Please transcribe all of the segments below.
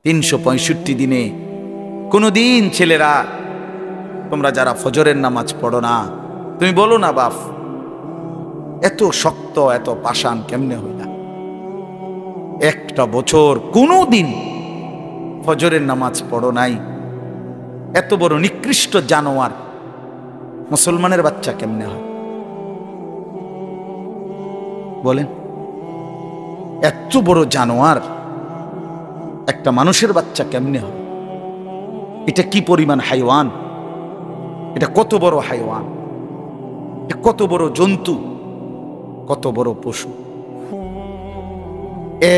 365 দিনে কোনদিন ছেলেরা তোমরা যারা ফজরের নামাজ পড়ো না, তুমি বলো না বাপ এত শক্ত এত পাষাণ কেমনে হইলা? একটা বছর কোনদিন ফজরের নামাজ পড়ো নাই, এত বড় নিকৃষ্ট জানোয়ার মুসলমানের বাচ্চা কেমনে হয় বলেন? এত বড় জানোয়ার একটা মানুষের বাচ্চা কেমনে হয়? এটা কি পরিমাণ হাইওয়ান, এটা কত বড় হাইওয়ান, এটা কত বড় জন্তু, কত বড় পশু।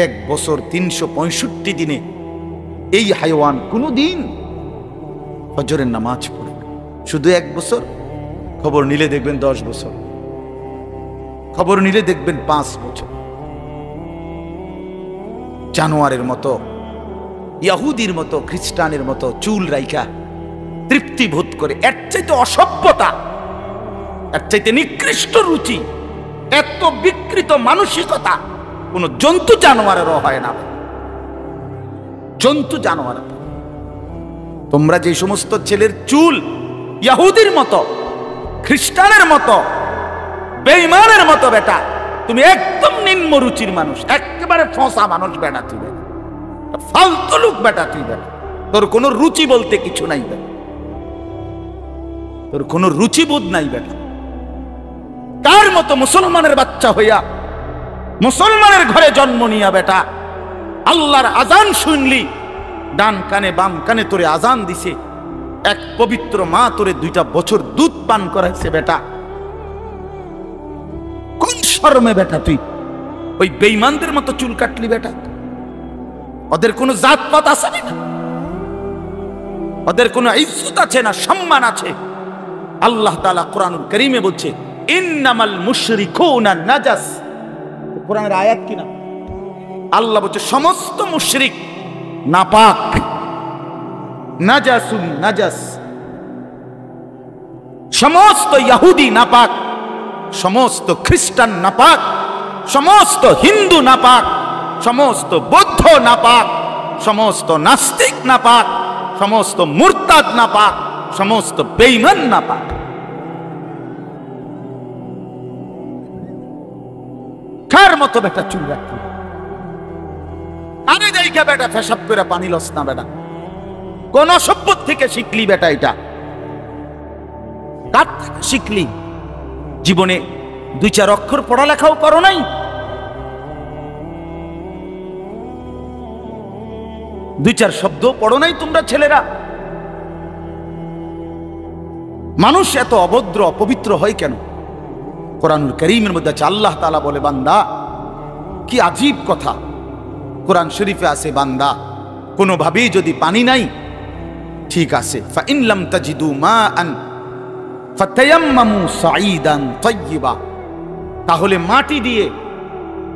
এক বছর 365 দিনে এই হাইওয়ান কোনদিন ফজরের নামাজ পড়ে না। শুধু এক বছর, খবর নিলে দেখবেন 10 বছর, খবর নিলে দেখবেন 5 বছর। জানোয়ারের মতো, ইহুদির মতো, খ্রিস্টানের মতো চুল রাইখা তৃপ্তি বোধ করে, এর চাইতে অসভ্যতা, এর চাইতে নিকৃষ্ট রুচি, এত বিকৃত মানসিকতা কোন জন্তু জানোয়ারেরও হয় না। জন্তু জানোয়ার, তোমরা যে সমস্ত ছেলের চুল ইহুদির মতো, খ্রিস্টানের মতো, বেঈমানের মতো, বেটা তুমি একদম নিম্ন রুচির মানুষ, একেবারে ফসা মানুষ বেটা, তুই ফালতু লোক বেটা, তুই বেটা, তোর কোনো রুচি বলতে কিছু নাই বেটা, তোর কোনো রুচিবোধ নাই বেটা। তার মতো মুসলমানের বাচ্চা হইয়া মুসলমানের ঘরে জন্ম নিয়া বেটা আল্লাহর আজান শুনলি, ডান কানে বাম কানে তোরে আজান দিছে, এক পবিত্র মা তোরে 2টা বছর দুধ পান করাইছে বেটা, কোন শরমে বেটা তুই ওই বেঈমানদের মতো চুল কাটলি বেটা? ওদের কোনো জাতপাত আছে না, ওদের কোনো ইজ্জত আছে না, সম্মান আছে? আল্লাহ তাআলা কোরআনুল কারীমে বলছে ইন্নামাল মুশরিকুনা নাজাস, কোরআনের আয়াত কিনা? আল্লাহ বলছে সমস্ত মুশরিক নাপাক, নাজাসুন নাজাস, সমস্ত ইহুদি নাপাক, সমস্ত খ্রিস্টান নাপাক, সমস্ত হিন্দু নাপাক, সমস্ত বৌদ্ধ নাপাক, সমস্ত নাস্তিক নাপাক, সমস্ত মুরতাদ নাপাক, সমস্ত বেঈমান নাপাক। কার মতো বেটা চুল রাখি? আরে দেখা বেটা পেশাব করে পানি লস না বেটা, কোন সভ্য থেকে শিখলি বেটা? এটা কার থেকে শিখলি? জীবনে 2-4 অক্ষর পড়ালেখাও করো নাই, 2-4 শব্দ পড়ো নাই তোমরা ছেলেরা। মানুষ এত অভদ্র অপবিত্র হয় কেন? কোরআনুল কারীমের মধ্যে আছে, আল্লাহ তাআলা বলে বান্দা, কি আজীব কথা, কোরআন শরীফে আছে বান্দা কোনোভাবেই যদি পানি নাই, ঠিক আছে, ফাইন লাম তাজিদু মাআন ফাতায়াম্মামু সাঈদান তাইয়্যিবা, তাহলে মাটি দিয়ে,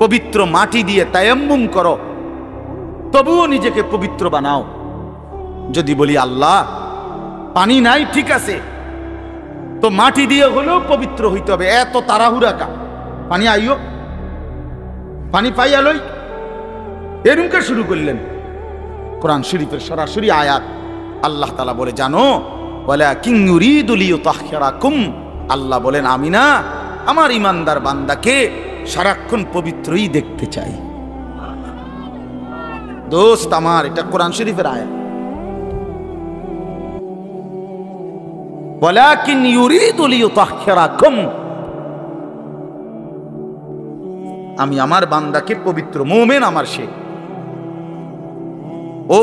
পবিত্র মাটি দিয়ে তায়াম্মুম করো, তবুও নিজেকে পবিত্র বানাও। যদি বলি আল্লাহ পানি নাই, ঠিক আছে, তো মাটি দিয়ে হলেও পবিত্র হইতে হবে, এত তাড়াহুড়া কা? পানি আইও, পানি পাইয়া লই, এরকম শুরু করলেন? কোরআন শরীফের সরাসরি আয়াত, আল্লাহ তাআলা বলে জানো, ওয়ালাকিন ইউরিদু লিইউতাহহিরাকুম, আল্লাহ বলেন আমি না আমার ইমানদার বান্দাকে সারাক্ষণ পবিত্রই দেখতে চাই। দোস্ত আমার, এটা কোরআন শরীফের আয়াত। ওয়ালাকিন ইউরিদু লিইউতাহহিরাকুম, আমি আমার বান্দাকে পবিত্র, মুমিন আমার সে, ও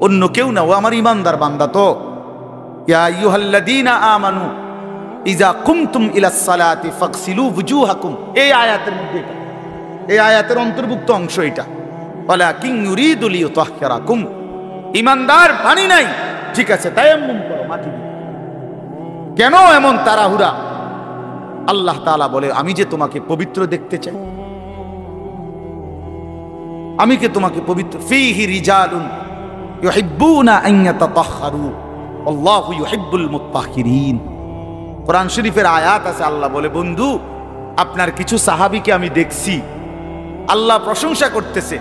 অন্য কেউ না, ও আমার ইমানদার বান্দা। তো ইয়া আইয়ুহাল্লাযীনা আমানু ইযা কুমতুম ইলাস সালাতি ফাগসিলু ওয়ুজুহাকুম, এই আয়াতের মধ্যে, এই আয়াতের অন্তর্ভুক্ত অংশ এটা। ওয়ালাকিন ইউরিদু লিইউতাহহিরাকুম, ইমানদার পানি নাই, ঠিক আছে, তায়াম্মুম করো মাটি দিয়ে। কেন এমন তাড়াহুড়া? আল্লাহ তাআলা বলে আমি যে তোমাকে পবিত্র দেখতে চাই, আমি কে তোমাকে পবিত্র। ফীহি রিজালুন ইউহিব্বুনা আন ইয়াতাতাহহারু আল্লাহু ইউহিব্বুল মুত্তাহহিরিন। কোরআন শরীফের আয়াত আছে, আল্লাহ বলে বন্ধু আপনার কিছু সাহাবীকে আমি দেখছি, আল্লাহ প্রশংসা করতেছে।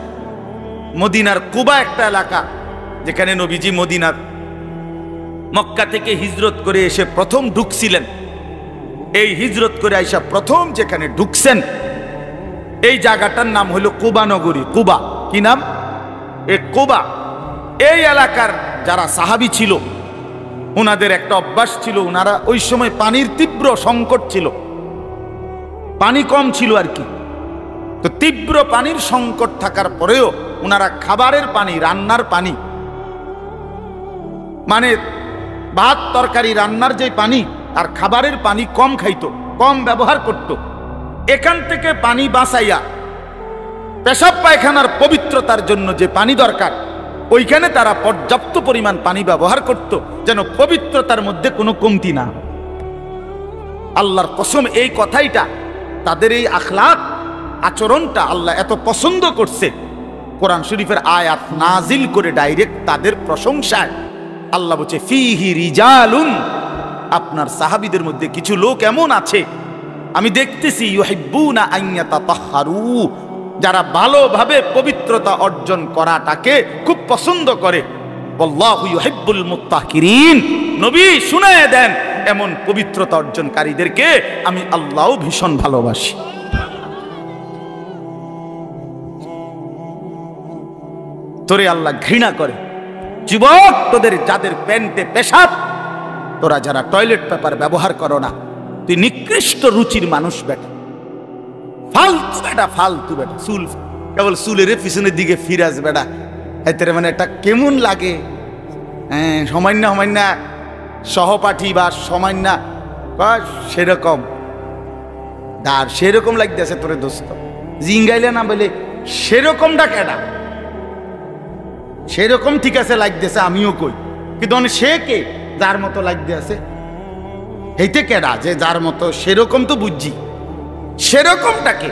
মদিনার কুবা একটা এলাকা, যেখানে নবীজি মদিনার মক্কা থেকে হিজরত করে এসে প্রথম ঢুকছিলেন, এই হিজরত করে আইসা প্রথম যেখানে ঢুকছেন এই জায়গাটার নাম হলো কুবা নগরী। কুবা কি নাম? এই কুবা। এই এলাকার যারা সাহাবী ছিল ওনাদের একটা অভ্যাস ছিল, ওনারা ওই সময় পানির তীব্র সংকট ছিল, পানি কম ছিল আর কি। তো তীব্র পানির সংকট থাকার পরেও ওনারা খাবারের পানি, রান্নার পানি, মানে ভাত তরকারি রান্নার যে পানি আর খাবারের পানি কম খাইতো, কম ব্যবহার করত। এখান থেকে পানি বাঁচাইয়া পেশাব পায়খানার পবিত্রতার জন্য যে পানি দরকার ওইখানে তারা পর্যাপ্ত পরিমাণ পানি ব্যবহার করত, যেন পবিত্রতার মধ্যে কোনো কমতি না। আল্লাহর কসম, এই কথাইটা, তাদের এই আখলাক আচরণটা আল্লাহ এত পছন্দ করছে, কোরআন শরীফের আয়াত নাজিল করে ডাইরেক্ট তাদের প্রশংসায়। আল্লাহ বলছে ফিহি রিজালুন, আপনার সাহাবীদের মধ্যে কিছু লোক এমন আছে আমি দেখতেছি ইউহিব্বুনা আন ইয়াতাতাহহারু, যারা ভালোভাবে পবিত্রতা অর্জন করাটাকে খুব পছন্দ করে। আল্লাহু ইউহিব্বুল মুত্তাহহিরিন, নবী শুনায়ে দেন এমন পবিত্রতা অর্জনকারীদেরকে আমি আল্লাহও ভীষণ ভালোবাসি। তোরে আল্লাহ ঘৃণা করে। যুবক, তোদের যাদের প্যান্টে পেশাব, তোরা যারা টয়লেট পেপার ব্যবহার করো না, তুই নিকৃষ্ট রুচির মানুষ বেটা, ফালতু বেটা, ফালতু বেটা। চুল কেবল চুলের পিছনের দিকে ফিরাস বেটা, এতে মানে একটা কেমন লাগে। হ্যাঁ, সামান্য সামান্য সহপাঠী বা সামান্য সেরকম আর সেরকম লাগতেছে তোরে দোস্ত, জিঙ্গাইলে না বলে সেরকমটা কেডা? সেরকম ঠিক আছে লাগতেছে, আমিও কই, কিন্তু সে কে যার মতো লাগতে আছে? এইতে কেডা যে যার মতো? সেরকম তো বুঝছি, সেরকমটাকে।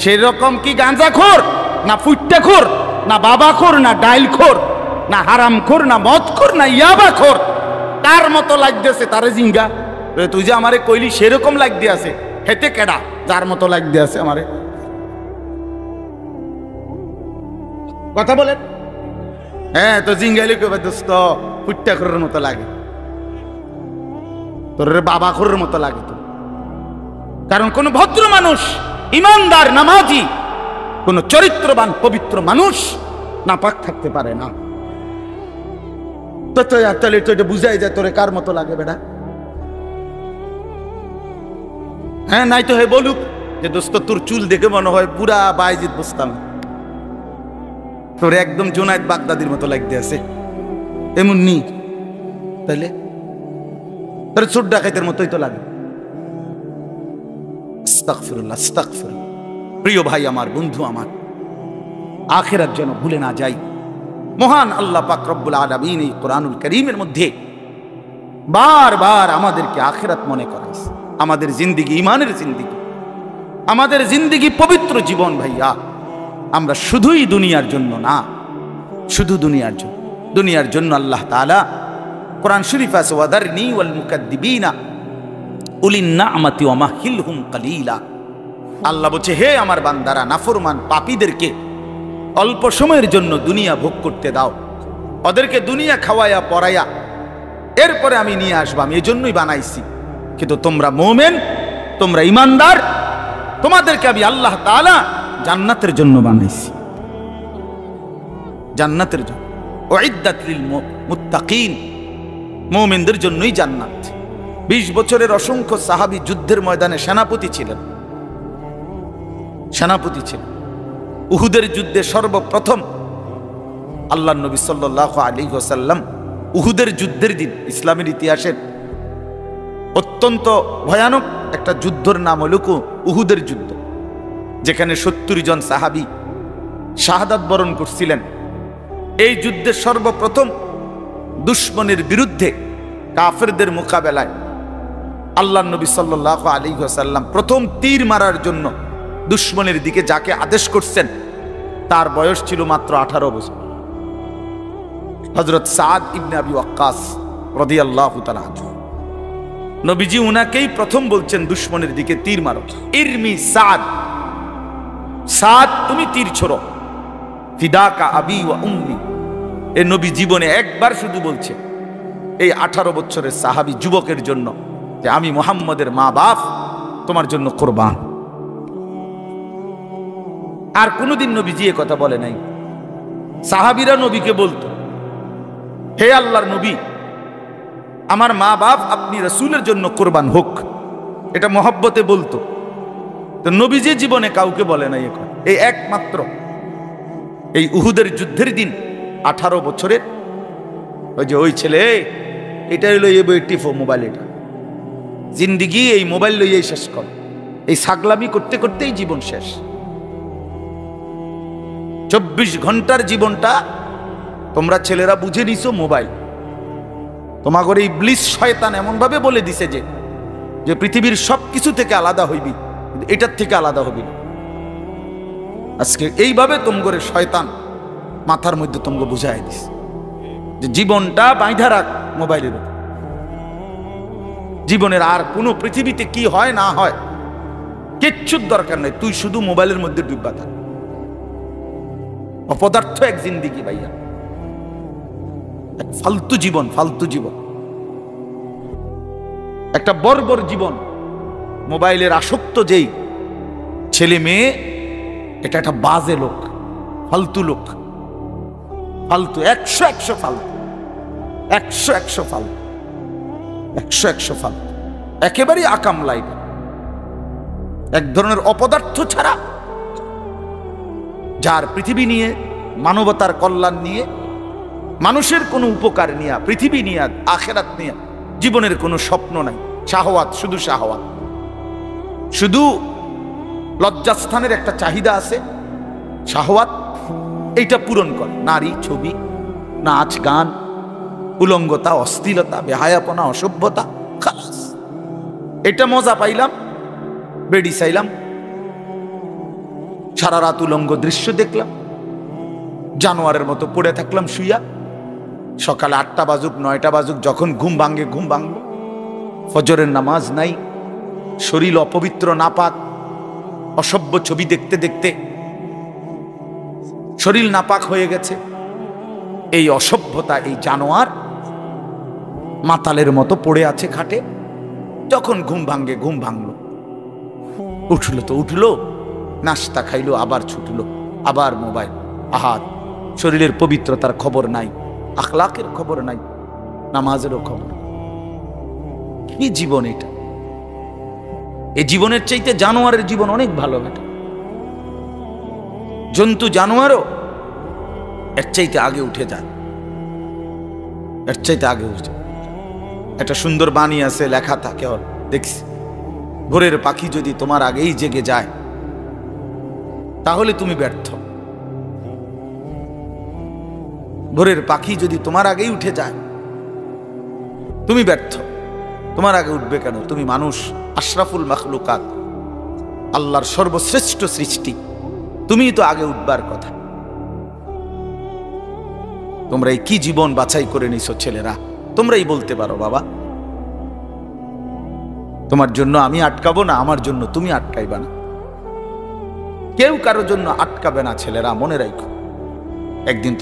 সেরকম কি গাঁজাখোর না ফুট্টাখোর না বাবাখোর না ডাইলখোর না হারামখোর না মদখোর না ইয়াবাখোর? তার মতো লাগতেছে তারে জিঙ্গা। তুই যে আমারে কইলি সেরকম লাগতে আছে, হেতে কেডা যার মতো লাগতে আছে আমারে? কথা বলেন। হ্যাঁ, তো জিঙ্গাইলে কবে দোস্ত ফুট্টাখোরের মতো লাগে, তোর বাবাখোরের মতো লাগে তো। কারণ কোন ভদ্র মানুষ, ইমানদার, নামাজি, কোন চরিত্রবান পবিত্র মানুষ নাপাক থাকতে পারে না। তো তাহলে তো এটা বুঝাই যায় তোরে কার মতো লাগে বেটা। হ্যাঁ, নাই তো হে বলুক যে দোস্ত তোর চুল দেখে মনে হয় পুরা বাইজিদ বুঝতাম, তোর একদম জুনায়েদ বাগদাদির মতো লাগতে আছে, এমন নি? তাহলে তোর চোর ডাকাইতের মতোই তো লাগে। আস্তাগফিরুল্লাহ, আস্তাগফিরুল্লাহ। প্রিয় ভাই আমার, বন্ধু আমার, আখিরাত যেন ভুলে না যাই। মহান আল্লাহ পাক রব্বুল আলামিন এই কোরআনুল কারীমের মধ্যে বারবার আমাদেরকে আখিরাত মনে করাইছে। আমাদের জিন্দেগি ঈমানের জিন্দেগি, আমাদের জিন্দেগি পবিত্র জীবন ভাইয়া। আমরা শুধুই দুনিয়ার জন্য না, শুধু দুনিয়ার জন্য, দুনিয়ার জন্য আল্লাহ তাআলা কোরআন শরীফ আছে ওয়াদারনি ওয়াল মুকাদ্দিবিনা উলিন নি'মাতি ওয়া মাহিলহুম কালিলা। আল্লাহ বলছে, হে আমার বান্দারা, নাফরমান পাপীদেরকে অল্প সময়ের জন্য দুনিয়া ভোগ করতে দাও, ওদেরকে দুনিয়া খাওয়াইয়া পড়াইয়া এরপরে আমি নিয়ে আসবো, আমি এই জন্যই বানাইছি। কিন্তু তোমরা মুমিন, তোমরা ইমানদার, তোমাদেরকে আমি আল্লাহ তাআলা জান্নাতের জন্য বানাইছি, জান্নাতের জন্য। উইদ্দাত লিল মুত্তাকিন, মুমিনদের জন্যই জান্নাত। 20 বছরের অসংখ্য সাহাবী যুদ্ধের ময়দানে সেনাপতি ছিলেন, সেনাপতি ছিলেন। উহুদের যুদ্ধে সর্বপ্রথম আল্লাহর নবী সাল্লাল্লাহু আলাইহি ওয়াসাল্লাম উহুদের যুদ্ধের দিন, ইসলামের ইতিহাসের অত্যন্ত ভয়ানক একটা যুদ্ধের নাম হল উহুদের যুদ্ধ, যেখানে 70 জন সাহাবী শাহাদাত বরণ করছিলেন। এই যুদ্ধে সর্বপ্রথম দুশমনের বিরুদ্ধে কাফেরদের মোকাবেলায় আল্লাহর নবী সাল্লাল্লাহু আলাইহি ওয়াসাল্লাম প্রথম তীর মারার জন্য দুশমনের দিকে যাকে আদেশ করছেন তার বয়স ছিল মাত্র 18 বছর। হযরত সাদ ইবনে আবি ওয়াক্কাস রাদিয়াল্লাহু তাআলা আনহু, নবীজি উনাকেই প্রথম বলছেন দুশমনের দিকে তীর মারো। ইরমি সাদ, সাদ তুমি তীর ছোড়ো। ফিদাকা আবি ওয়া উম্মি, এ নবী জীবনে একবার শুধু বলছে এই 18 বছরের সাহাবী যুবকের জন্য যে আমি মুহাম্মদের মা বাপ তোমার জন্য কুরবান। আর কোনোদিন নবীজি এ কথা বলে নাই। সাহাবীরা নবীকে বলতো, হে আল্লাহর নবী, আমার মা বাপ আপনি রাসূলের জন্য কুরবান হোক, এটা মহব্বতে বলতো। তো নবীজি জীবনে কাউকে বলে নাই এখন, এই একমাত্র এই উহুদের যুদ্ধের দিন 18 বছরের ওই যে ওই ছেলে, এটা হইলো এই টিফো মোবাইল, এটা জিন্দিগি এই মোবাইল লইয়াই শেষ কর, এই ছাগলামি করতে করতেই জীবন শেষ। 24 ঘন্টার জীবনটা তোমরা ছেলেরা বুঝে নিছো মোবাইল। তোমাগর এই ইবলিস শয়তান এমন ভাবে বলে দিছে যে পৃথিবীর সবকিছু থেকে আলাদা হইবি, এটার থেকে আলাদা হবি না। আজকে এইভাবে তোমগরে শয়তান মাথার মধ্যে তোমকে বুঝাই দিস যে জীবনটা বাইধা রাখ মোবাইলের উপর। জীবনের আর কোনো পৃথিবীতে কি হয় না হয় কিচ্ছুর দরকার নেই, তুই শুধু মোবাইলের মধ্যে ডুববা থাক। অপদার্থ এক জিন্দিগি ভাইয়া, এক ফালতু জীবন, ফালতু জীবন, একটা বর্বর জীবন। মোবাইলের আসক্ত যেই ছেলে মেয়ে, এটা একটা বাজে লোক, ফালতু লোক, ফালতু, 100 ফালতু, 100 ফালতু, 100 ফালতু, একেবারেই আকাম লাইফ। এক ধরনের অপদার্থ ছাড়া যার পৃথিবী নিয়ে, মানবতার কল্যাণ নিয়ে, মানুষের কোনো উপকার নিয়ে, পৃথিবী নিয়ে, আখেরাত নিয়ে জীবনের কোনো স্বপ্ন নাই। শাহওয়াত, শুধু শাহওয়াত, শুধু লজ্জাস্থানের একটা চাহিদা আছে, শাহওয়াত, এইটা পূরণ কর। নারী, ছবি, নাচ, গান, উলঙ্গতা, অশ্লীলতা, বেহায়াপনা, অসভ্যতা, খালাস। এটা মজা পাইলাম, বেডি চাইলাম, সারা রাত উলঙ্গ দৃশ্য দেখলাম, জানোয়ারের মতো পড়ে থাকলাম শুইয়া। সকালে 8টা বাজুক 9টা বাজুক, যখন ঘুম ভাঙ্গে ঘুম ভাঙল। ফজরের নামাজ নাই, শরীর অপবিত্র, নাপাক, অসভ্য ছবি দেখতে দেখতে শরীর নাপাক হয়ে গেছে। এই অসভ্যতা, এই জানোয়ার মাতালের মতো পড়ে আছে খাটে। যখন ঘুম ভাঙ্গে ঘুম ভাঙলো, উঠলো তো উঠলো, নাস্তা খাইলো, আবার ছুটলো, আবার মোবাইল। আহাত, শরীরের পবিত্রতার খবর নাই, আখলাকের খবর নাই, নামাজেরও খবর। কি জীবন এটা! এই জীবনের চাইতে জানোয়ারের জীবন অনেক ভালো। এটা জন্তু, জানোয়ারও এর চাইতে আগে উঠে যায়, এর চাইতে আগে উঠে। একটা সুন্দর বাণী আছে, লেখা থাকে, দেখছি, ভোরের পাখি যদি তোমার আগেই জেগে যায় তাহলে তুমি ব্যর্থ। ভোরের পাখি যদি তোমার আগেই উঠে যায় তুমি ব্যর্থ। তোমার আগে উঠবে কেন? তুমি মানুষ, আশরাফুল মাখলুকাত, আল্লাহর সর্বশ্রেষ্ঠ সৃষ্টি, তুমিই তো আগে উঠবার কথা। তোমরা এই কি জীবন বাছাই করে নিছো ছেলেরা? তোমরাই বলতে পারো বাবা, তোমার জন্য আমি আটকাবো না, আমার জন্য তুমি আটকাইবা না। কেউ কারোর জন্য আটকাবে না ছেলেরা, মনে রাখো। একদিন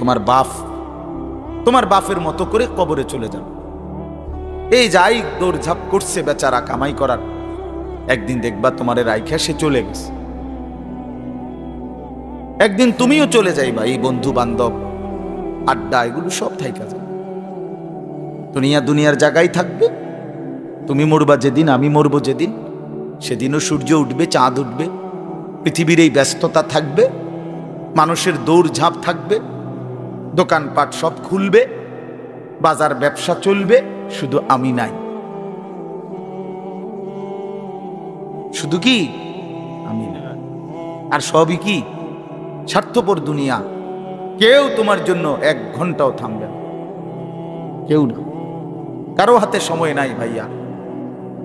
তোমার বাপের মতো করে কবরে চলে যাবে। এই যাই দৌড়ঝাঁপ করছে বেচারা কামাই করার, একদিন দেখবা তোমারে রাইখা সে চলে গেছে। একদিন তুমিও চলে যাইবা। এই বন্ধু বান্ধব, আড্ডা, এগুলো সব থাইকা যাবে। দুনিয়ার জায়গায় থাকবে। তুমি মরবা যেদিন, আমি মরবো যেদিন, সেদিনও সূর্য উঠবে, চাঁদ উঠবে, পৃথিবীর এই ব্যস্ততা থাকবে, মানুষের দৌড়ঝাঁপ থাকবে, দোকানপাট সব খুলবে, বাজার ব্যবসা চলবে, শুধু আমি নাই। শুধু কি আমি না, আর সবই কি স্বার্থপর দুনিয়া। কেউ তোমার জন্য 1 ঘন্টাও থামবে না, কেউ না। কারো হাতে সময় নাই ভাইয়া,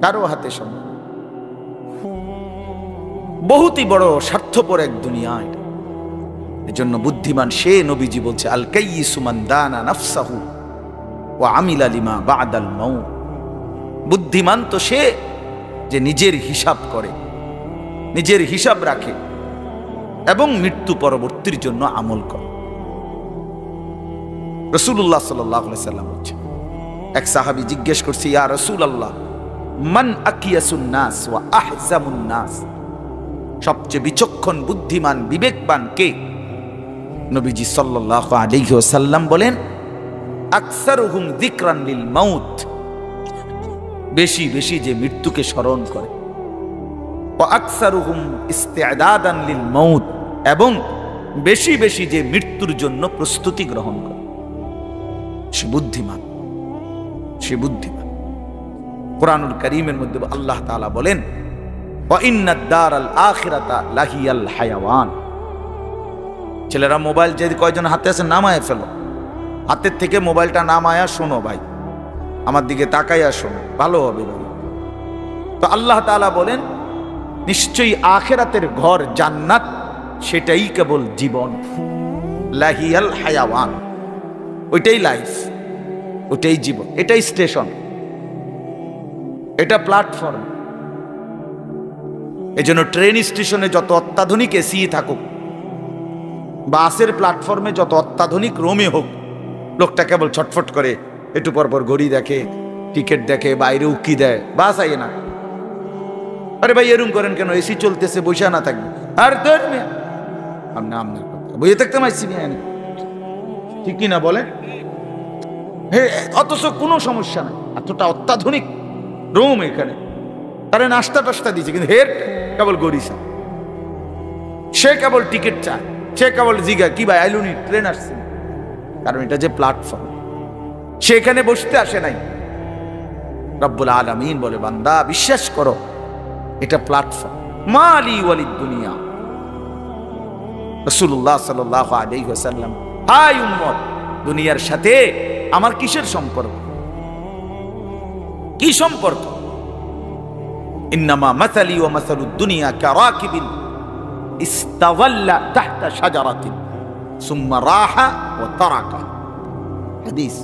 কারো হাতে সময়। বহুতই বড় স্বার্থপর এক দুনিয়া এটা। এজন্য বুদ্ধিমান সে, নবীজি বলছে, আল কাইয়িসু মান দানা নাফসাহু ওয়া আমিলা লিমা বা'দাল মাউত। বুদ্ধিমান তো সে যে নিজের হিসাব করে, নিজের হিসাব রাখে এবং মৃত্যু পরবর্তীর জন্য আমল করে। রাসূলুল্লাহ সাল্লাল্লাহু আলাইহি সাল্লাম বলছে, এক সাহাবী জিজ্ঞেস করছে, ইয়া রাসূলুল্লাহ, মান আকিয়াসুন নাস ওয়া আহজামুন নাস, সবচেয়ে বিচক্ষণ, বুদ্ধিমান, বিবেকবান কে? নবীজি সাল্লাল্লাহু আলাইহি ওয়াসাল্লাম বলেন, আকসারুহুম যিকরান লিল মাউত, বেশি বেশি যে মৃত্যুকে স্মরণ করে, ওয়া আকসারুহুম ইস্তিআদাদান লিল মাউত, এবং বেশি বেশি যে মৃত্যুর জন্য প্রস্তুতি গ্রহণ করে, সে বুদ্ধিমান, সে বুদ্ধিমান। কুরআনুল কারীমের মধ্যে আল্লাহ তাআলা বলেন, ওয়া ইন্নাদ দারাল আখিরাতা লাহিয়াল হায়াওয়ান। ছেলেরা মোবাইল যে কয়জন হাতে আছে নামায় ফেলো, হাতের থেকে মোবাইলটা নামায়া শোনো ভাই, আমার দিকে তাকাইয়া শোনো, ভালো হবে ভাই। তো আল্লাহ তাআলা বলেন, নিশ্চয়ই আখিরাতের ঘর জান্নাত, সেটাই কেবল জীবন, লাহিয়াল হায়াওয়ান, ওইটাই লাইফ, ওইটাই জীবন, এটাই স্টেশন, এটা প্ল্যাটফর্ম। এজন্য ট্রেন স্টেশনে যত অত্যাধুনিক এসি থাকুক, বাসের প্ল্যাটফর্মে যত অত্যাধুনিক রুমে হোক, লোকটা কেবল ছটফট করে, একটু পরপর ঘড়ি দেখে, টিকিট দেখে, বাইরে উকি দেয়, বাস আইয়ে না। আরে ভাই এরম করেন কেন? এসি চলতেছে, বসে না থাকবে। আর বইয়ে থাকতে মাইছি ঠিক কিনা বলেন? অথচ কোনো সমস্যা নাই, এতটা অত্যাধুনিক রুম এখানে, তারে নাস্তা টাস্তা দিচ্ছে, কিন্তু হের কেবল গড়িসা, সে কেবল টিকিট চায়, সে কেবল জিগা কি ভাই আইলুনি, ট্রেন আসছে, কারণ এটা যে প্ল্যাটফর্ম, সে এখানে বসতে আসে নাই। রব্বুল আলামিন বলে, বান্দা বিশ্বাস করো, এটা প্ল্যাটফর্ম, মালি ওয়ালিদ দুনিয়া। রাসূলুল্লাহ সাল্লাল্লাহু আলাইহি ওয়াসাল্লাম, হাই উম্মত, দুনিয়ার সাথে আমার কিসের সম্পর্ক? কি সম্পর্ক? ইন্নামা মাসালি ওয়া মাসালুদ দুনিয়া কারাকিবিন ইস্তাওয়াল্লা তাহতা শাজারাতিন সুম্মা রাহা ওয়া তারাকা। হাদিস।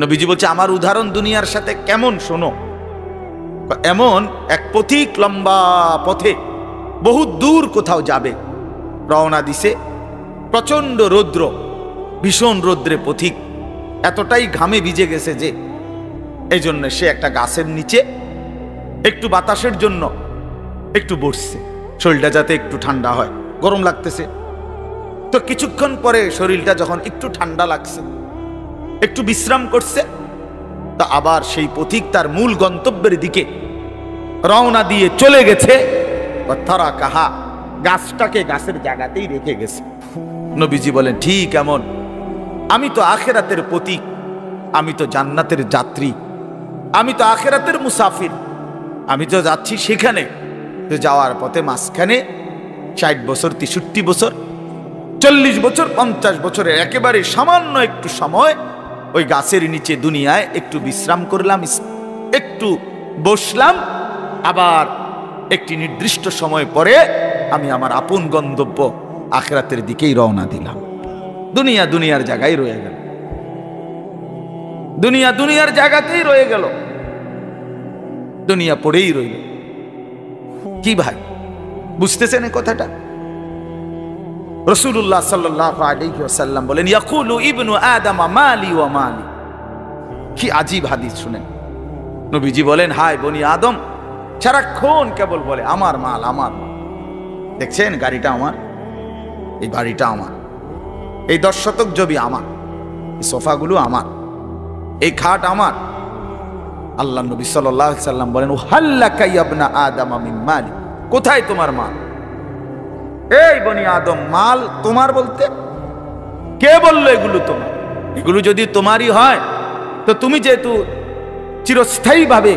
নবীজি বলছে, আমার উদাহরণ দুনিয়ার সাথে কেমন শোনো, এমন এক পথিক লম্বা পথে বহু দূর কোথাও যাবে, রওনা দিছে, প্রচন্ড রৌদ্র, ভীষণ রৌদ্রে পথিক এতটাই ঘামে ভিজে গেছে যে এই জন্য সে একটা গাছের নিচে একটু বাতাসের জন্য একটু বসছে, শরীরটা যাতে একটু ঠান্ডা হয়, গরম লাগতেছে। তো কিছুক্ষণ পরে শরীরটা যখন একটু ঠান্ডা লাগছে, একটু বিশ্রাম করছে, তা আবার সেই পথিক তার মূল গন্তব্যের দিকে রওনা দিয়ে চলে গেছে। তারা কাহা, গাছটাকে গাছের জায়গাতেই রেখে গেছে। নবীজি বলেন, ঠিক এমন আমি তো আখিরাতের পথিক, আমি তো জান্নাতের যাত্রী, আমি তো আখিরাতের মুসাফির, আমি তো যাচ্ছি সেখানে। তো যাওয়ার পথে মাঝখানে 60 বছর, 63 বছর, 40 বছর, 50 বছরের একেবারে সামান্য একটু সময় ওই গাছের নিচে দুনিয়ায় একটু বিশ্রাম করলাম, একটু বসলাম, আবার একটি নির্দিষ্ট সময় পরে আমি আমার আপন গন্তব্য আখিরাতের দিকেই রওনা দিলাম। দুনিয়া দুনিয়ার জায়গায় রয়ে গেল, দুনিয়া দুনিয়ার জায়গাতেই রয়ে গেল, দুনিয়া পড়েই রইল। কি ভাই বুঝতেছেন এই কথাটা? রাসূলুল্লাহ সাল্লাল্লাহু আলাইহি ওয়াসাল্লাম বলেন, ইয়াকুলু ইবনু আদম মালি ওয়া মালি। কি আজীব হাদিস শুনেন। নবীজি বলেন, হায় বনি আদম সারাক্ষণ কেবল বলে আমার মাল, আমার মাল। দেখছেন গাড়িটা আমার, এই বাড়িটা আমার, এই 10 শতক জমি আমার, এই সোফাগুলো আমার, এই খাট আমার। আল্লাহ নবী সাল্লাল্লাহু আলাইহি ওয়াসাল্লাম বলেন, হাল্লাকা ইবনা আদম মিন মালি, কোথায় তোমার মাল? এই বনি আদম মাল তোমার বলতে কে বললো এগুলো তোমার? এগুলো যদি তোমারই হয় তো তুমি যেহেতু চিরস্থায়ী ভাবে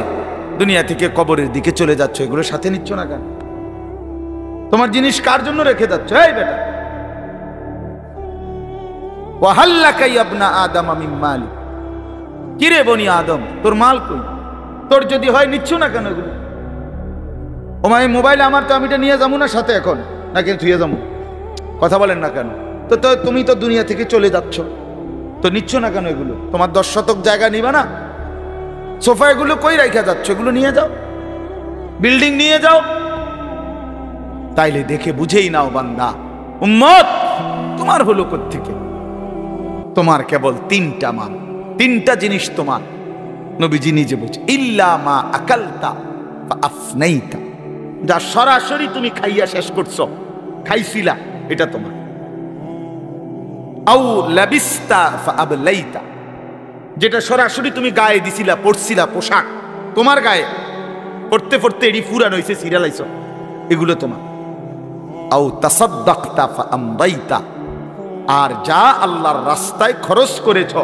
দুনিয়া থেকে কবরের দিকে চলে যাচ্ছ, এগুলো সাথে নিচ্ছ না কেন? তোমার জিনিস কার জন্য রেখে যাচ্ছ? এই বেটা, ওয়াহাল্লাকা ইবনা আদম মিন মালি, কি রে বনি আদম তোর মাল কই? তোর যদি হয় নিচ্ছ না কেন এগুলো? ও মাই মোবাইল আমার, তো আমি এটা নিয়ে যাবো না সাথে এখন, নাকি থুয়ে যাবো? কথা বলেন না কেন? তো তুমি তো দুনিয়া থেকে চলে যাচ্ছ, তো নিচ্ছ না কেন এগুলো? তোমার 10 শতক জায়গা নিবা না? সোফা এগুলো কই রাইখা যাচ্ছ? এগুলো নিয়ে যাও, বিল্ডিং নিয়ে যাও। তাইলে দেখে বুঝেই নাও বান্দা, উম্মত তোমার হলো কোত্থেকে? তোমার কেবল তিনটা মান, তিনটা জিনিস তোমার। নবীজি নিজে বলছে, ইল্লা মা আকালতা ফা আফনাইতা, যা সরাসরি তুমি খাইয়া শেষ করছো, খাইছিলা, এটা তোমার। আউ লাবিস্তা ফা আবলাইতা, যেটা সরাসরি তুমি গায়ে দিছিলা, পরছিলা, পোশাক তোমার গায়ে, পড়তে পড়তে এডি ফুরান হইছে, সিরিয়ালাইছো, এগুলো তোমার। আউ তাসাদ্দাকতা ফা আমদাইতা, আর যা আল্লাহর রাস্তায় খরচ করেছ,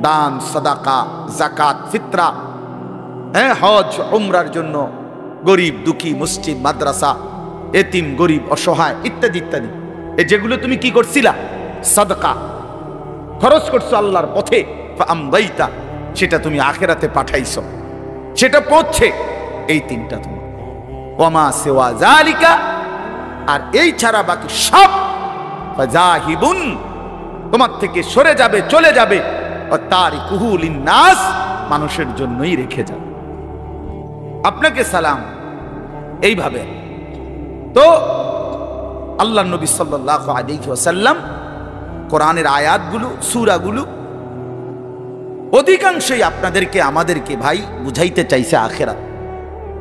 দান, সাদাকা, যাকাত, ফিতরা, হজ, উমরার জন্য, গরিব দুঃখী, মসজিদ, মাদ্রাসা, এতিম, গরিব, অসহায় ইত্যাদি ইত্যাদি, এই যেগুলো তুমি কি করছিলা, সাদকা খরচ করছো আল্লাহর পথে, আমদাইতা, সেটা তুমি আখিরাতে পাঠাইছো, সেটা পৌঁছে, এই তিনটা তোমার। ওয়ামা সিওয়া যালিকা, আর এই ছাড়া বাকি সব ফাজাহিবুন, তোমার থেকে সরে যাবে, চলে যাবে, তারিকুহু লিন্নাস, মানুষের জন্যই রেখে যাবে। আপনাকে সালাম, এইভাবে তো আল্লাহ নবী সাল্লাল্লাহু আলাইহি ওয়াসাল্লাম কোরআনের আয়াতগুলো, সূরাগুলো অধিকাংশই আপনাদেরকে, আমাদেরকে ভাই বুঝাইতে চাইছে আখিরাত,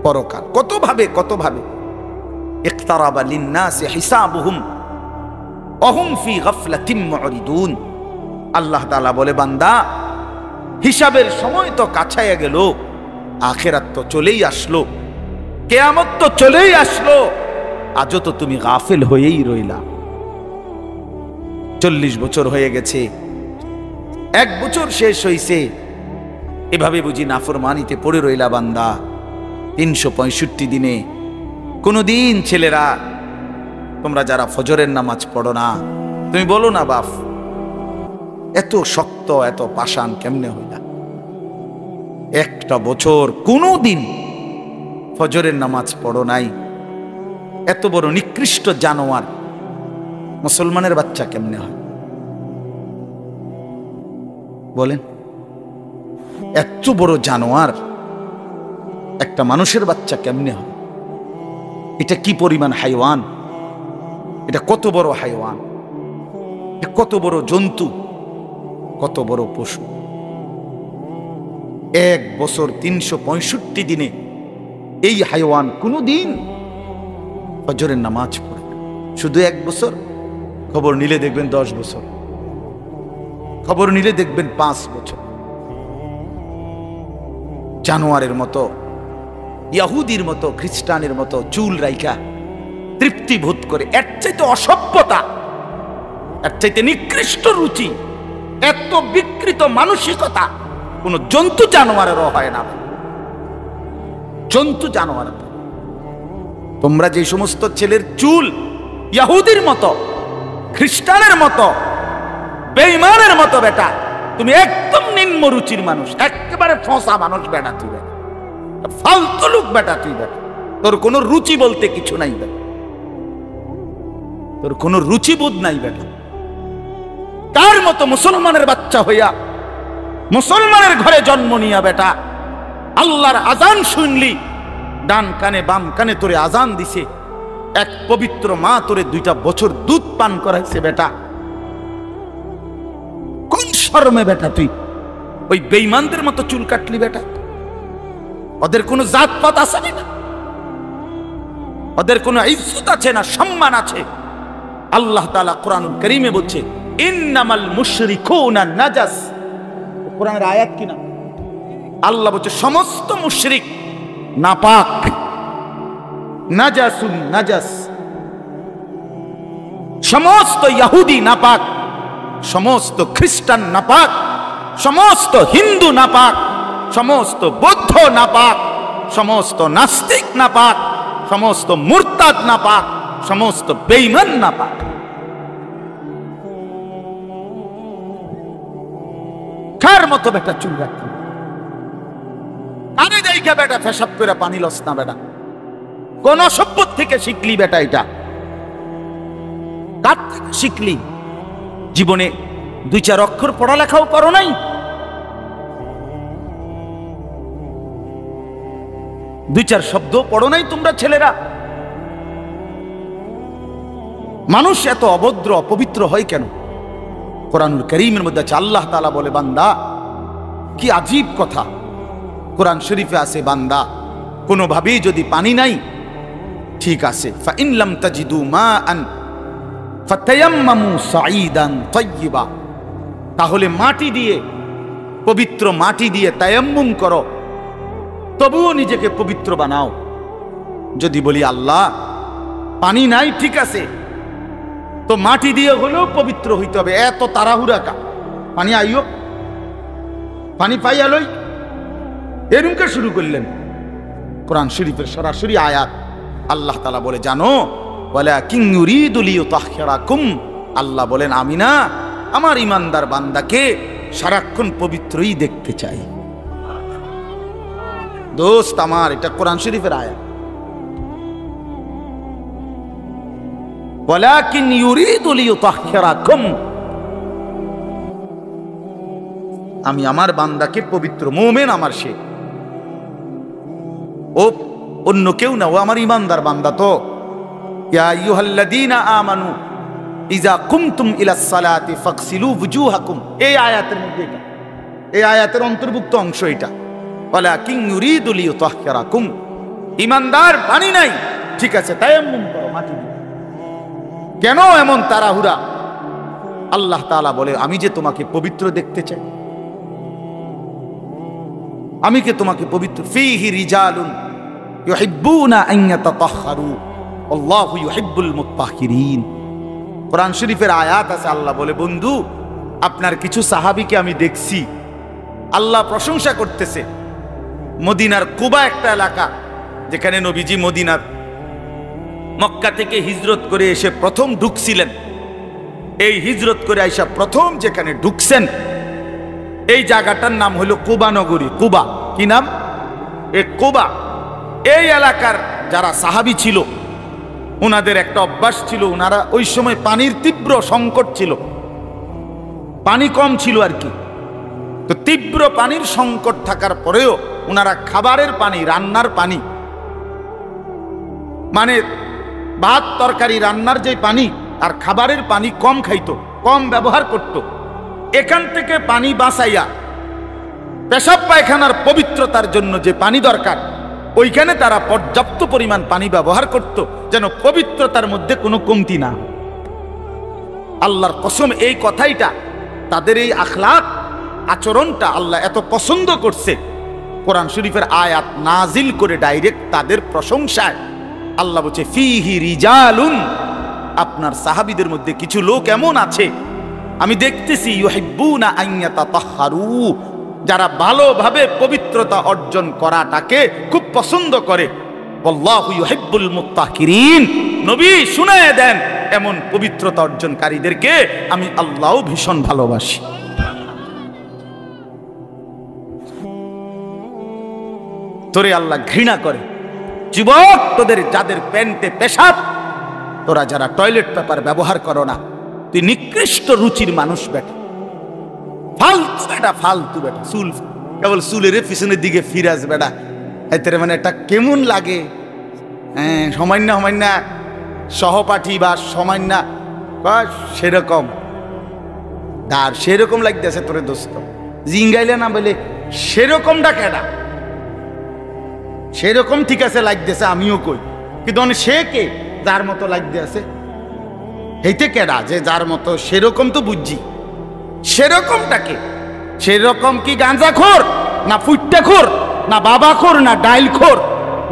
পরকাল। কতভাবে ইকতারাবা লিন্নাসি হিসাবুহুম ওয়া হুম ফি গাফলাতিন মুরিদুন। আল্লাহ তাআলা বলে, বান্দা, হিসাবের সময় তো কাছাইয়া গেল, আখিরাত তো চলেই আসলো, কিয়ামত তো চলেই আসলো, আজও তো তুমি গাফিল হয়েই রইলা। 40 বছর হয়ে গেছে, 1 বছর শেষ হইছে, এভাবে বুঝি নাফরমানিতে পড়ে রইলা বান্দা। 365 দিনে কোনদিন ছেলেরা, তোমরা যারা ফজরের নামাজ পড়ো না, তুমি বলো না, বাপ এত শক্ত, এত পাষাণ কেমনে হইলা? 1টা বছর কোনদিন ফজরের নামাজ পড়ো নাই, এত বড় নিকৃষ্ট জানোয়ার মুসলমানের বাচ্চা কেমনে হয় বলেন? এত বড় জানোয়ার একটা মানুষের বাচ্চা কেমনে হয়? এটা কি পরিমাণ হাইওয়ান, এটা কত বড় হাইওয়ান, কত বড় জন্তু, কত বড় পশু। 1 বছর 365 দিনে এই হাইওয়ান কোনদিন ফজরের নামাজ পড়ে, শুধু 1 বছর। খবর নিলে দেখবেন 10 বছর, খবর নিলে দেখবেন 5 বছর। জানোয়ারের মতো, ইহুদির মতো, খ্রিস্টানের মতো চুল রাইখা তৃপ্তি বোধ করে, এর চাইতে অসভ্যতা, এর চাইতে নিকৃষ্ট রুচি, এত বিকৃত মানসিকতা কোন জন্তু জানোয়ারেরও হয় না। জন্তু জানোয়ার, তোমরা যে সমস্ত ছেলের চুল ইহুদির মতো, খ্রিস্টানের মতো, বেঈমানের মতো, বেটা তুমি একদম নিম্ন রুচির মানুষ, একেবারে ফসা মানুষ বেটা, তুই বেটা ফালতু লোক বেটা, তুই বেটা, তোর কোনো রুচি বলতে কিছু নাই বেটা, তোর কোনো রুচিবোধ নাই বেটা। তার মতো মুসলমানের বাচ্চা হইয়া, মুসলমানের ঘরে জন্ম নিয়া বেটা, আল্লাহর আজান শুনলি, ডান কানে বাম কানে তোরে আজান দিছে, এক পবিত্র মা তোরে 2টা বছর দুধ পান করাইছে বেটা, কোন শরমে বেটা তুই ওই বেঈমানদের মতো চুল কাটলি বেটা? ওদের কোনো জাতপাত আছে না, ওদের কোনো ইজ্জত আছে না, সম্মান আছে? আল্লাহ তাআলা কোরআনুল কারীমে বলছে, ইন্নামাল মুশরিকুনা নাজাস। কোরআনের আয়াত কিনা? আল্লাহ বলছে সমস্ত মুশরিক নাপাক, নাজাসুন নাজাস, সমস্ত ইহুদি নাপাক, সমস্ত খ্রিস্টান নাপাক, সমস্ত হিন্দু নাপাক, সমস্ত বৌদ্ধ নাপাক, সমস্ত নাস্তিক নাপাক, সমস্ত মুরতাদ নাপাক, সমস্ত বেঈমান নাপাক। কার মতো বেটা চুল রাখলি? আরে যাইকা বেটা পেশাব করে পানি লস না বেটা? কোন সভ্য থেকে শিখলি বেটা? এটা কার থেকে শিখলি? জীবনে 2-4 অক্ষর পড়ালেখাও করো নাই, 2-4 শব্দ পড়ো নাই তোমরা ছেলেরা। মানুষ এত অভদ্র অপবিত্র হয় কেন? কোরআনুল কারীমের মধ্যে আছে, আল্লাহ তাআলা বলে বান্দা কি আজীব কথা, কোরআন শরীফে আছে বান্দা কোনোভাবেই যদি পানি নাই ঠিক আছে, ফাইন লাম তাজিদু মাআন ফাতায়াম্মামু সাঈদান তাইয়্যিবা, তাহলে মাটি দিয়ে, পবিত্র মাটি দিয়ে তায়াম্মুম করো, তবুও নিজেকে পবিত্র বানাও। যদি বলি আল্লাহ পানি নাই ঠিক আছে, তো মাটি দিয়ে হলেও পবিত্র হইতে হবে, এত তাড়াহুড়া কা, পানি আইও, পানি পাইয়া লই, এরকম শুরু করলেন। কোরআন শরীফের সরাসরি আয়াত, আল্লাহ তাআলা বলে জানো ওয়ালাকিন ইউরিদু লিইউতাহহিরাকুম, আল্লাহ বলেন আমি না আমার ইমানদার বান্দাকে সারাক্ষণ পবিত্রই দেখতে চাই। দোস্ত আমার, এটা কোরআন শরীফের আয়াত। ওয়ালাকিন ইউরিদু লিইউতাহহিরাকুম, আমি আমার বান্দাকে পবিত্র, মুমিন আমার সে, ও অন্য কেউ না, ও আমার ইমানদার বান্দা। তো ইয়া আইয়ুহাল্লাযীনা আমানু ইযা কুমতুম ইলাস সালাতি ফাগসিলু ওয়ুজুহাকুম, এই আয়াতের মধ্যে এটা, এই আয়াতের অন্তর্ভুক্ত অংশ এটা। ওয়ালাকিন ইউরিদু লিইউতাহহিরাকুম, ইমানদার পানি নাই ঠিক আছে তায়াম্মুম করো মাটি দিয়ে। কেন এমন তাড়াহুড়া? আল্লাহ তাআলা বলে আমি যে তোমাকে পবিত্র দেখতে চাই, আমি কে তোমাকে পবিত্র। ফীহি রিজালুন ইউহিব্বুনা আন ইয়াতাতাহহারু আল্লাহু ইউহিব্বুল মুত্তাহহিরিন। কোরআন শরীফের আয়াত আছে, আল্লাহ বলে বন্ধু আপনার কিছু সাহাবীকে আমি দেখছি, আল্লাহ প্রশংসা করতেছে। মদিনার কুবা একটা এলাকা, যেখানে নবীজি মদিনার মক্কা থেকে হিজরত করে এসে প্রথম ঢুকছিলেন, এই হিজরত করে আইসা প্রথম যেখানে ঢুকছেন এই জায়গাটার নাম হলো কুবা নগরী। কুবা কি নাম? এ কুবা। এই এলাকার যারা সাহাবী ছিল ওনাদের একটা অভ্যাস ছিল, ওনারা ওই সময় পানির তীব্র সংকট ছিল, পানি কম ছিল আর কি। তো তীব্র পানির সংকট থাকার পরেও ওনারা খাবারের পানি, রান্নার পানি, মানে ভাত তরকারি রান্নার যে পানি আর খাবারের পানি কম খাইতো, কম ব্যবহার করত। এখান থেকে পানি বাঁচাইয়া পেশাব পায়খানার পবিত্রতার জন্য যে পানি দরকার ওইখানে তারা পর্যাপ্ত পরিমাণ পানি ব্যবহার করত, যেন পবিত্রতার মধ্যে কোনো কমতি না। আল্লাহর কসম এই কথাইটা, তাদের এই আখলাক আচরণটা আল্লাহ এত পছন্দ করছে, কোরআন শরীফের আয়াত নাজিল করে ডাইরেক্ট তাদের প্রশংসায়। আল্লাহ বলছে ফীহি রিজালুন, আপনার সাহাবীদের মধ্যে কিছু লোক এমন আছে আমি দেখতেছি ইউহিব্বুনা আন ইয়াতাতাহহারু, যারা ভালোভাবে পবিত্রতা অর্জন করাটাকে খুব পছন্দ করে। আল্লাহু ইউহিব্বুল মুত্তাহহিরিন, নবী শুনায়ে দেন এমন পবিত্রতা অর্জনকারীদেরকে আমি আল্লাহও ভীষণ ভালোবাসি। তোরে আল্লাহ ঘৃণা করে। যুবক, তোদের যাদের প্যান্টে পেশাব, তোরা যারা টয়লেট পেপার ব্যবহার করো না, তুই নিকৃষ্ট রুচির মানুষ বেটা, ফালতু বেটা, ফালতু বেটা। চুল কেবল চুলের পিছনের দিকে ফিরাস বেটা, এতে মানে একটা কেমন লাগে। হ্যাঁ, সামান্য সামান্য সহপাঠী বা সামান্য সেরকম আর সেরকম লাগতেছে তোরে দোস্ত, জিঙ্গাইলে না বলে সেরকমটা কেডা? সেরকম ঠিক আছে লাগতেছে, আমিও কই, কিন্তু সে কে যার মতো লাগতে আছে এইতে কেডা? যে যার মতো সেরকম তো বুঝছি, সেরকমটাকে সেরকম কি গাঁজাখোর না ফুট্টাখোর না বাবাখোর না ডাইলখোর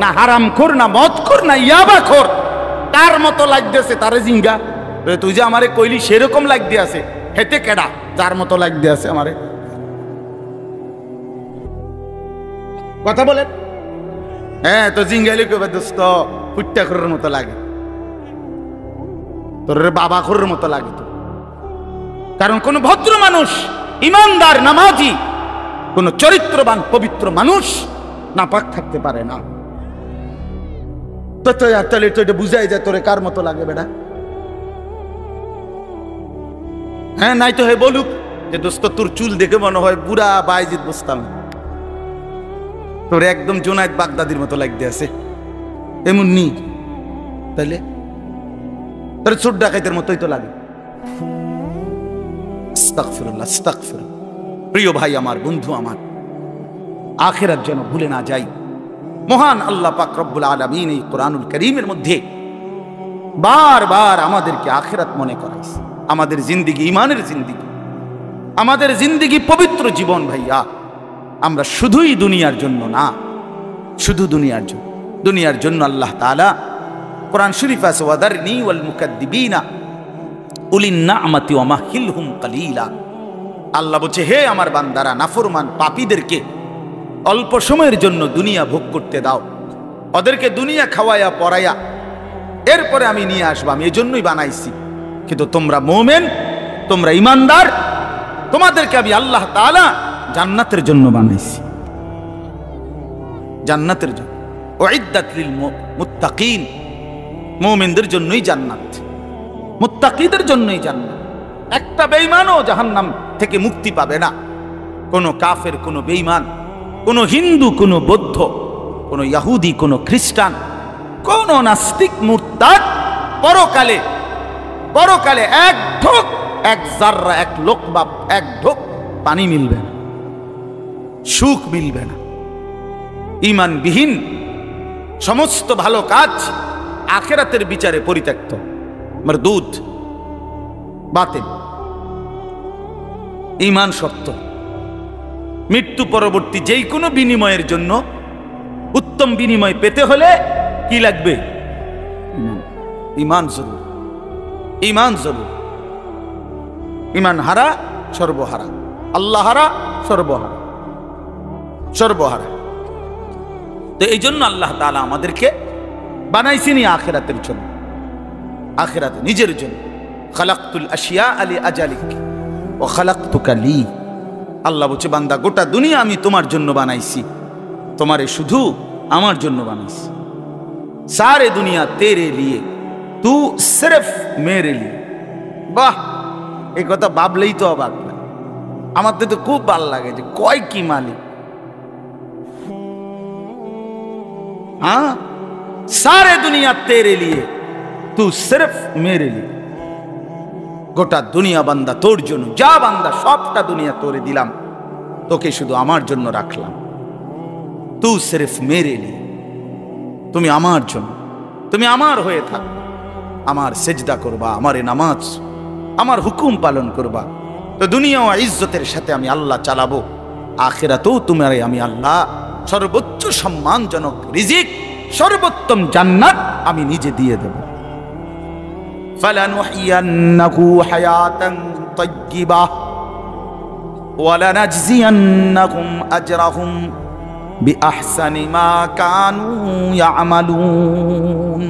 না হারামখোর না মদখোর না ইয়াবাখোর? তার মতো লাগতেছে তারে জিঙ্গা। তুই যে আমারে কইলি সেরকম লাগতে আছে, হেতে কেডা যার মতো লাগতে আছে আমারে? কথা বলেন। হ্যাঁ, তো জিঙ্গাইলে কবে দোস্ত ফুট্টাখোরের মতো লাগে, তোর বাবাখোরের মতো লাগে তো। কারণ কোন ভদ্র মানুষ, ইমানদার, নামাজি, কোন চরিত্রবান পবিত্র মানুষ নাপাক থাকতে পারে না। তো তাহলে তো এটা বুঝাই যায় তোরে কার মতো লাগে বেটা। হ্যাঁ, নাই তো হে বলুক যে দোস্ত তোর চুল দেখে মনে হয় বুড়া বায়েজিদ বুস্তামি, তোর একদম জুনায়েদ বাগদাদির মতো লাগতে আছে, এমন নি? তাহলে তোর চোর ডাকাইতের মতোই তো লাগে। আস্তাগফিরুল্লাহ, আস্তাগফিরুল্লাহ। প্রিয় ভাই আমার, বন্ধু আমার, আখিরাত যেন ভুলে না যাই। মহান আল্লাহ পাক রব্বুল আলামিন এই কোরআনুল কারীমের মধ্যে বারবার আমাদেরকে আখিরাত মনে করাইছে। আমাদের জিন্দেগি ঈমানের জিন্দেগি, আমাদের জিন্দেগি পবিত্র জীবন ভাইয়া। আমরা শুধুই দুনিয়ার জন্য না, শুধু দুনিয়ার জন্য, দুনিয়ার জন্য আল্লাহ তাআলা কোরআন শরীফে আছে ওয়াদারনি ওয়াল মুকাদ্দিবিনা উলিন নি'মাতি ওয়া মাহিলহুম কালিলা। আল্লাহ বলছে, হে আমার বান্দারা, নাফরমান পাপীদেরকে অল্প সময়ের জন্য দুনিয়া ভোগ করতে দাও, ওদেরকে দুনিয়া খাওয়ায়া পরায়া এরপরে আমি নিয়ে আসবো। আমি এজন্যই বানাইছি। কিন্তু তোমরা মুমিন, তোমরা ঈমানদার, তোমাদেরকে আমি আল্লাহ তাআলা জান্নাতের জন্য বানাইছি, জান্নাতের জন্য। উইদ্দাত লিল মুত্তাকিন, মুমিনদের জন্যই জান্নাত, মুত্তাকিদের জন্যই জান্নাত। একটা বেঈমানও জাহান্নাম থেকে মুক্তি পাবে না। কোনো কাফের, কোনো বেঈমান, কোনো হিন্দু, কোনো বৌদ্ধ, কোনো ইহুদি, কোনো খ্রিস্টান, কোন নাস্তিক মুরতাদ পরকালে, পরকালে এক ঢোক, এক জাররা, এক লোকমা, এক ঢোক পানি মিলবে না, সুখ মিলবে না। ঈমানবিহীন সমস্ত ভালো কাজ আখিরাতের বিচারে পরিত্যক্ত, মারদুদ, বাতিল। ঈমান সত্য। মৃত্যু পরবর্তী যেই কোনো বিনিময়ের জন্য উত্তম বিনিময় পেতে হলে কি লাগবে? ঈমান জরুর, ঈমান জরুর। ঈমান হারা সর্বহারা, আল্লাহ হারা সর্বহারা, সর্বহারা। তো এই জন্য আল্লাহ তাআলা আমাদেরকে বানাইছেন আখিরাতের জন্য, আখিরাতে নিজের জন্য। খালাকতুল আশিয়া আলি আজালিক ওয়া খালাকতুকা লি। আল্লাহ বলছে, বান্দা গোটা দুনিয়া আমি তোমার জন্য বানাইছি, তোমারে শুধু আমার জন্য বানাইছি। সারে দুনিয়া তেরে লিয়ে, তু সিরফ মেরে লিয়ে। বাহ, এই কথা ভাবলেই তো অবাক লাগে। আমার তো খুব ভালো লাগে যে কয় কি মালিক। हाँ, सारे दुनिया तेरे लिए, तू सिर्फ मेरे लिए। গোটা দুনিয়া বান্দা তোর জন্য, যা বান্দা সবটা দুনিয়া তোরে দিলাম, তোকে শুধু আমার জন্য রাখলাম। তু সিরফ মেরে লিয়ে, তুমি আমার জন্য, তুমি আমার হয়ে থাক, আমার সেজদা করবা, আমার নামাজ, আমার হুকুম পালন করবা। তো দুনিয়া ও ইজ্জতের সাথে আমি আল্লাহ চালাবো, আখিরাতেও তোমারে আমি আল্লাহ সর্বোচ্চ সম্মানজনক রিজিক, সর্বোত্তম জান্নাত আমি নিজে দিয়ে দেব। ফালানুহিয়ান্নাহু হায়াতান তাইয়্যিবাহ ওয়া লানাজজিয়ান্নাহুম আজরাহুম বিআহসানি মা কানু ইয়ামালুন।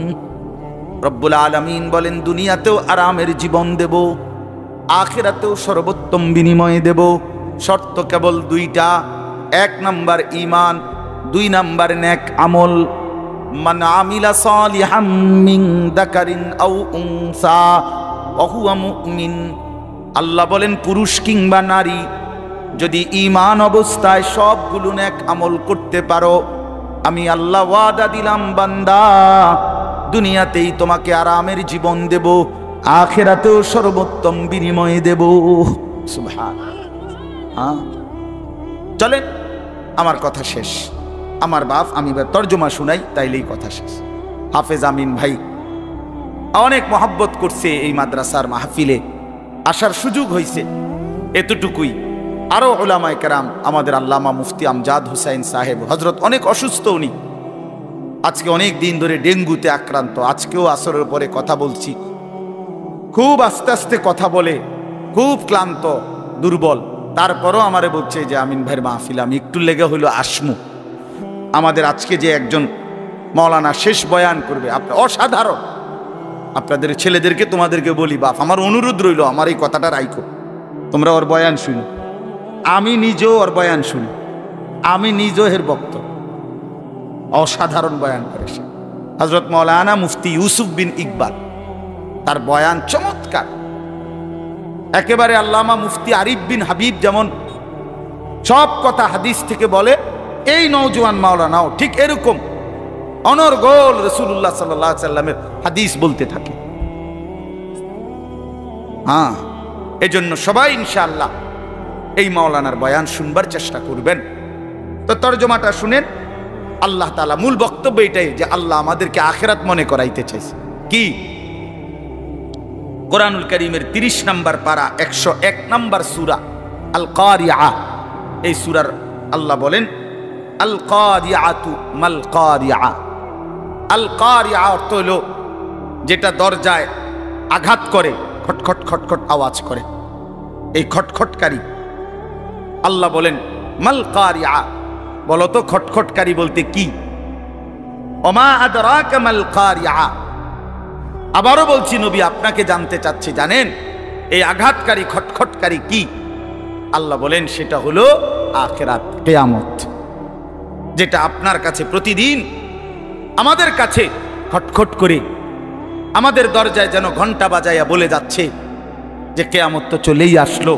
রব্বুল আলামিন বলেন, দুনিয়াতেও আরামের জীবন দেব, আখিরাতেও সর্বোত্তম বিনিময় দেব। শর্ত কেবল দুইটা, এক নাম্বার ঈমান, দুই নাম্বার নেক আমল। মান আমিলা সালিহাম মিন যাকারিন আও উনসা ওয়া হুয়া মুমিন। আল্লাহ বলেন, পুরুষ কিংবা নারী যদি ঈমান অবস্থায় সবগুলো নেক আমল করতে পারো, আমি আল্লাহ ওয়াদা দিলাম বান্দা, দুনিয়াতেই তোমাকে আরামের জীবন দেব, আখিরাতেও সর্বোত্তম বিনিময় দেব। সুবহানাল্লাহ। চলেন, আমার কথা শেষ। আমার বাপ, আমি তর্জমা শুনাই, তাইলেই কথা শেষ। হাফেজ আমিন ভাই অনেক মহব্বত করছে, এই মাদ্রাসার মাহফিলে আসার সুযোগ হয়েছে, এতটুকুই। আরো উলামায়ে কেরাম, আমাদের আল্লামা মুফতি আমজাদ হুসাইন সাহেব হযরত অনেক অসুস্থ, উনি আজকে অনেক দিন ধরে ডেঙ্গুতে আক্রান্ত। আজকেও আসরের পরে কথা বলছি, খুব আস্তে আস্তে কথা বলে, খুব ক্লান্ত, দুর্বল। তারপরও আমারে বলছে যে আমিন ভাইয়ের মাহফিল আমি একটু লেগে হইলো আসমু। আমাদের আজকে যে একজন মাওলানা শেষ বয়ান করবে, আপনার অসাধারণ। আপনাদের ছেলেদেরকে, তোমাদেরকে বলি, বাপ আমার অনুরোধ রইল, আমার এই কথাটা রাইখো, তোমরা ওর বয়ান শুনো। আমি নিজেও ওর বয়ান শুনি, আমি নিজেও এর বক্ত। অসাধারণ বয়ান করে সে, হযরত মাওলানা মুফতি ইউসুফ বিন ইকবাল, তার বয়ান চমৎকার একেবারে। আল্লামা মুফতি আরিফ বিন হাবিব যেমন সব কথা হাদিস থেকে বলে, এই নওজোয়ান মাওলানাও ঠিক এরকম অনর্গল রাসূলুল্লাহ সাল্লাল্লাহু আলাইহি সাল্লামের হাদিস বলতে থাকে। হ্যাঁ, এজন্য সবাই ইনশাআল্লাহ এই মাওলানার বয়ান শুনবার চেষ্টা করবেন। তো তরজমাটা শুনেন। আল্লাহ তাআলা মূল বক্তব্য এটাই যে আল্লাহ আমাদেরকে আখিরাত মনে করাইতে চাইছে। কি? কোরআনুল কারীমের 30 নম্বর পারা 101 নম্বর সূরা আল কারিআ, এই সূরার আল্লাহ বলেন আল কারিআতু মাল কারিআ। আল কারিআ অর্থ হলো যেটা দরজায় আঘাত করে, খটখট খটখট আওয়াজ করে, এই খটখটকারী। আল্লাহ বলেন মাল কারিআ, বলো তো খটখটকারী বলতে কি? ওমা আদরাকা মাল কারিআ। আবারও বলছি নবী আপনাকে জানতে চাচ্ছি, জানেন এই আঘাতকারী খটখটকারী কি? আল্লাহ বলেন সেটা হলো আখিরাত, কিয়ামত, যেটা আপনার কাছে প্রতিদিন আমাদের কাছে খটখট করে আমাদের দরজায় যেন ঘন্টা বাজাইয়া বলে যাচ্ছে যে কিয়ামত তো চলেই আসলো।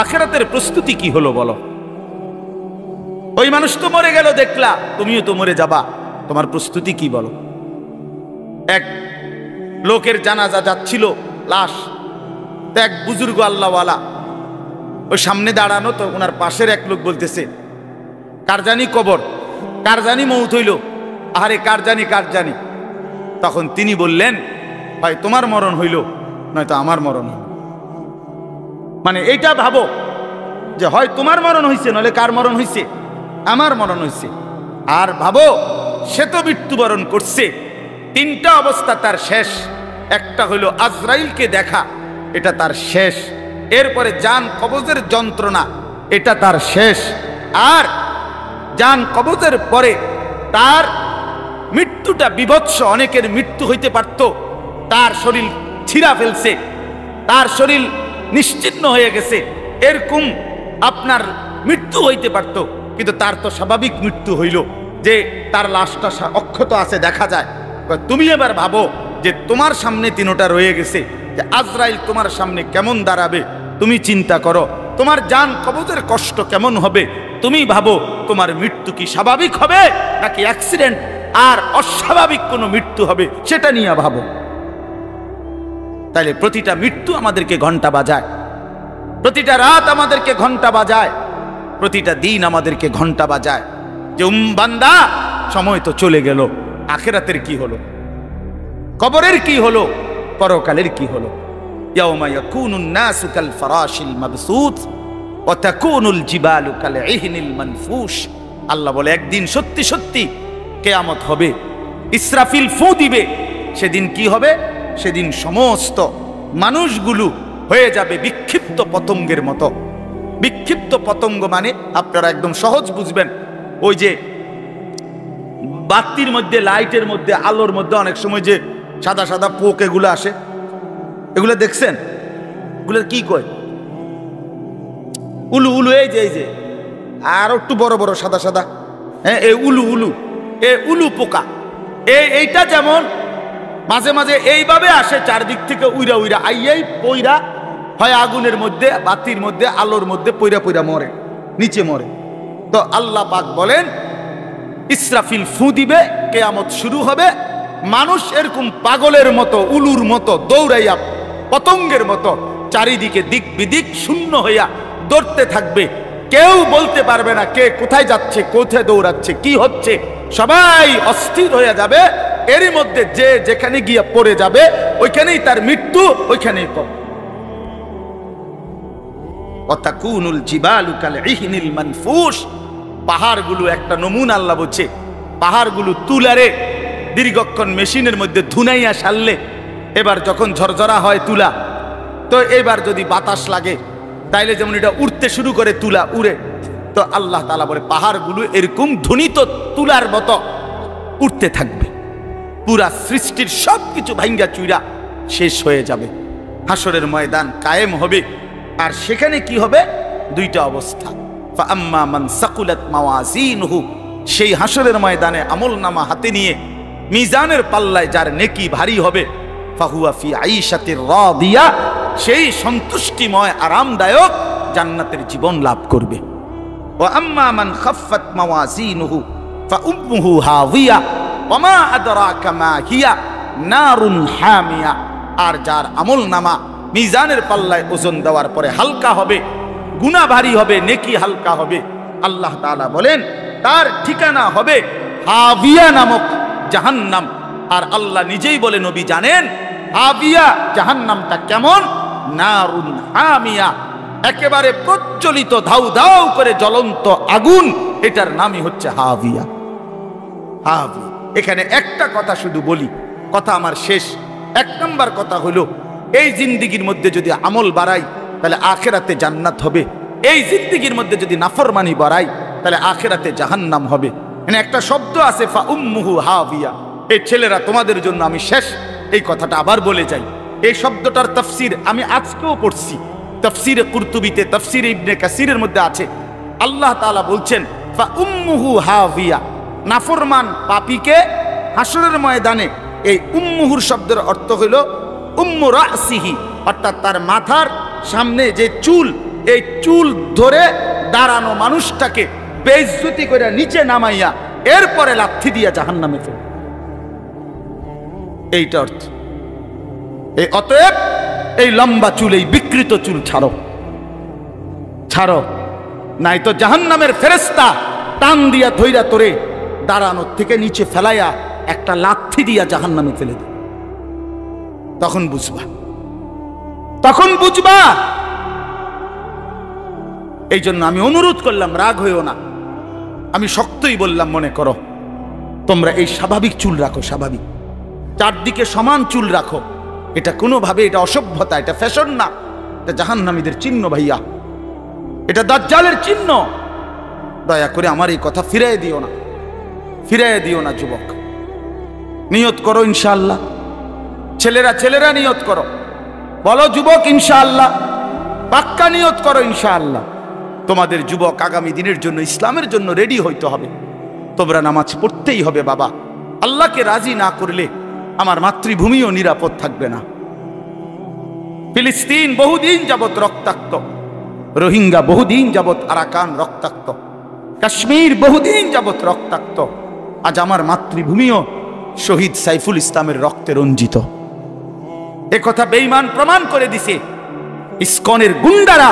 আখিরাতের প্রস্তুতি কি হলো বলো? ওই মানুষ তো মরে গেল দেখলা, তুমিও তো মরে যাবা, তোমার প্রস্তুতি কি বলো? এক লোকের জানাজা যাচ্ছিল, লাশ, তো এক বুজুর্গ আল্লাহওয়ালা ওই সামনে দাঁড়ানো, তো ওনার পাশের এক লোক বলতেছে কার জানি কবর, কার জানি মৌত হইল, আরে কার জানি কার জানি। তখন তিনি বললেন ভাই তোমার মরণ হইল নয়তো আমার মরণ হইল। মানে এইটা ভাবো যে হয় তোমার মরণ হইছে নইলে কার মরণ হইছে? আমার মরণ হইছে। আর ভাবো সে তো মৃত্যুবরণ করছে, তিনটা অবস্থা তার শেষ। একটা হইল আজরাইলকে দেখা, এটা তার শেষ। এরপরে জান কবজের যন্ত্রণা, এটা তার শেষ। আর জান কবজের পরে তার মৃত্যুটা বিভৎস, অনেকের মৃত্যু হইতে পারত, তার শরীর ছিঁড়া ফেলছে, তার শরীর নিশ্চিহ্ন হয়ে গেছে, এরকম আপনার মৃত্যু হইতে পারত। কিন্তু তার তো স্বাভাবিক মৃত্যু হইল যে তার লাশটা অক্ষত আছে, দেখা যায়। তুমি এবার ভাবো যে তোমার সামনে তিনটা রয়ে গেছে, যে আজরাইল তোমার সামনে কেমন দাঁড়াবে, তুমি চিন্তা করো তোমার জান কবজের কষ্ট কেমন হবে। তুমি ভাবো তোমার মৃত্যু কি স্বাভাবিক হবে নাকি অ্যাক্সিডেন্ট আর অস্বাভাবিক কোনো মৃত্যু হবে, সেটা নিয়ে ভাবো। তাইলে প্রতিটা মৃত্যু আমাদেরকে ঘন্টা বাজায়, প্রতিটা রাত আমাদেরকে ঘন্টা বাজায়, প্রতিটা দিন আমাদেরকে ঘন্টা বাজায় যে বান্দা সময় তো চলে গেল, আখিরাতের কি হলো, কবরের কি হলো, পরকালের কি হলো। ইয়াউমা ইয়াকুনুন নাসু কাল ফারাশিল মাবসুত ওয়া তাকুনুল জিবালু কাল ইহনিল মানফুশ। আল্লাহ বলে একদিন সত্যি সত্যি কিয়ামত হবে, ইসরাফিল ফু দিবে। সেদিন কি হবে? সেদিন সমস্ত মানুষগুলো হয়ে যাবে বিক্ষিপ্ত পতঙ্গের মতো। বিক্ষিপ্ত পতঙ্গ মানে আপনারা একদম সহজ বুঝবেন, ওই যে বাতির মধ্যে, লাইটের মধ্যে, আলোর মধ্যে অনেক সময় যে সাদা সাদা পোক এগুলো আসে, এগুলো দেখছেন? এগুলোর কি কয়? উলু উলু। এই যে আর একটু বড় বড় সাদা সাদা, হ্যাঁ, এই উলু উলু, এই উলু পোকা। এইটা যেমন মাঝে মাঝে এইভাবে আসে চারদিক থেকে উইরা উইরা আইয়াই পইরা হয় আগুনের মধ্যে, বাতির মধ্যে, আলোর মধ্যে পইরা পইরা মরে, নিচে মরে। তো আল্লাহ পাক বলেন ইসরাফিল ফু দিবে, কিয়ামত শুরু হবে। মানুষ এরকম পাগলের মতো, উলুর মতো দৌড়াইয়া পতঙ্গের মতো চারিদিকে দিক বিদিক শূন্য হইয়া দৌড়তে থাকবে। কেউ বলতে পারবে না কে কোথায় যাচ্ছে, কোথায় দৌড়াচ্ছে, কি হচ্ছে। সবাই অস্থির হয়ে যাবে। এরই মধ্যে যে যেখানে গিয়ে পড়ে যাবে ওইখানেই তার মৃত্যু, ওইখানেই কবর। ওয়াতাকুনুল জিবালু কাল ইহনিল মানফুশ। পাহাড়গুলো একটা নমুনা আল্লাহ বলছে, পাহাড়গুলো তুলারে দীর্ঘক্ষণ মেশিনের মধ্যে ধুনাইয়া সারলে এবার যখন ঝরঝরা হয় তুলা, তো এবার যদি বাতাস লাগে তাইলে যেমন এটা উড়তে শুরু করে, তুলা উড়ে। তো আল্লাহ তাআলা বলে পাহাড়গুলো এরকম ধ্বনিত তুলার মতো উঠতে থাকবে। পুরা সৃষ্টির সবকিছু ভাঙ্গা চুইরা শেষ হয়ে যাবে, হাসরের ময়দান কায়েম হবে। আর সেখানে কি হবে? দুইটা অবস্থা। ফাআম্মা মান সাকুলাত মাওয়াজিনুহু, সেই হাসরের ময়দানে আমলনামা হাতে নিয়ে মিজানের পাল্লায় যার নেকি ভারী হবে, ফাহুয়া ফি আইশাতির রাদিয়া, সেই সন্তুষ্টিময় আরামদায়ক জান্নাতের জীবন লাভ করবে। ওয়া আম্মা মান খাফফাত মাওয়াজিনুহু ফাউম্মুহু হাওিয়া ওয়া মা আদরাকা মা হিয়া নারুন হামিয়া। আর যার আমলনামা মিজানের পাল্লায় ওজন দেওয়ার পরে হালকা হবে, গুনাহ ভারী হবে, নেকি হালকা হবে। আল্লাহ তাআলা বলেন তার ঠিকানা হবে হাবিয়া নামক জাহান্নাম। আর আল্লাহ নিজেই বলে, নবী জানেন হাবিয়া জাহান্নামটা কেমন? নারুন হামিয়া, একেবারে প্রজ্বলিত ধাউ ধাউ করে জ্বলন্ত আগুন, এটার নামই হচ্ছে হাবিয়া। হাবিয়া। এখানে একটা কথা শুধু বলি, কথা আমার শেষ। এক নম্বর কথা হলো, এই জিন্দিগির মধ্যে যদি আমল বাড়াই তাহলে আখেরাতে জান্নাত হবে, এই জিন্দিগির মধ্যে যদি নাফরমানি বাড়াই তাহলে আখেরাতে জাহান্নাম হবে। এখানে একটা শব্দ আছে ফা উম্মুহু হাবিয়া। এই ছেলেরা, তোমাদের জন্য আমি শেষ এই কথাটা আবার বলে যাই। এই শব্দটার তাফসীর আমি আজকেও পড়ছি, তাফসীরে কুরতুবিতে, তাফসীরে ইবনে কাসিরের মধ্যে আছে। আল্লাহ তাআলা বলছেন ফা উম্মুহু হাবিয়া, নাফরমান পাপীকে হাসরের ময়দানে, এই উম্মুহুর শব্দের অর্থ হইল উম্মু রাসিহি, অর্থাৎ তার মাথার সামনে যে চুল, এই চুল ধরে দাঁড়ানো মানুষটাকে বেইজ্জতি করে নিচে নামাইয়া এরপরে লাথি দিয়া জাহান্নামে ফেলে, এইটা অর্থ। এই অতএব এই লম্বা চুল, এই বিকৃত চুল ছাড়ো, ছাড়ো, নাই তো জাহান্নামের ফেরেশতা টান দিয়া ধইরা তোরে দাঁড়ানোর থেকে নিচে ফেলাইয়া একটা লাথি দিয়া জাহান্নামে ফেলে দে। তখন বুঝবা, তখন বুঝবা। এই জন্য আমি অনুরোধ করলাম, রাগ হইও না, আমি শক্তই বললাম, মনে করো তোমরা এই স্বাভাবিক চুল রাখো, স্বাভাবিক চারদিকে সমান চুল রাখো। এটা কোনোভাবে এটা অসভ্যতা, এটা ফ্যাশন না, এটা জাহান্নামীদের চিহ্ন ভাইয়া, এটা দাজ্জালের চিহ্ন। দয়া করে আমার এই কথা ফিরাই দিও না, ফিরাই দিও না যুবক। নিয়ত করো ইনশাআল্লাহ, ছেলেরা ছেলেরা নিয়ত করো, বলো যুবক ইনশাআল্লাহ, পাক্কা নিয়ত করো ইনশাআল্লাহ। তোমাদের যুবক আগামী দিনের জন্য, ইসলামের জন্য রেডি হইতে হবে। তোমরা নামাজ পড়তেই হবে বাবা। আল্লাহকে রাজি না করলে আমার মাতৃভূমিও নিরাপদ থাকবে না। ফিলিস্তিন বহুদিন যাবৎ রক্তাক্ত, রোহিঙ্গা বহুদিন যাবৎ আরাকান রক্তাক্ত, কাশ্মীর বহুদিন যাবৎ রক্তাক্ত। আজ আমার মাতৃভূমিও শহীদ সাইফুল ইসলামের রক্তে রঞ্জিত। এ কথা বেঈমান প্রমাণ করে দিছে। ইসকনের গুন্ডারা,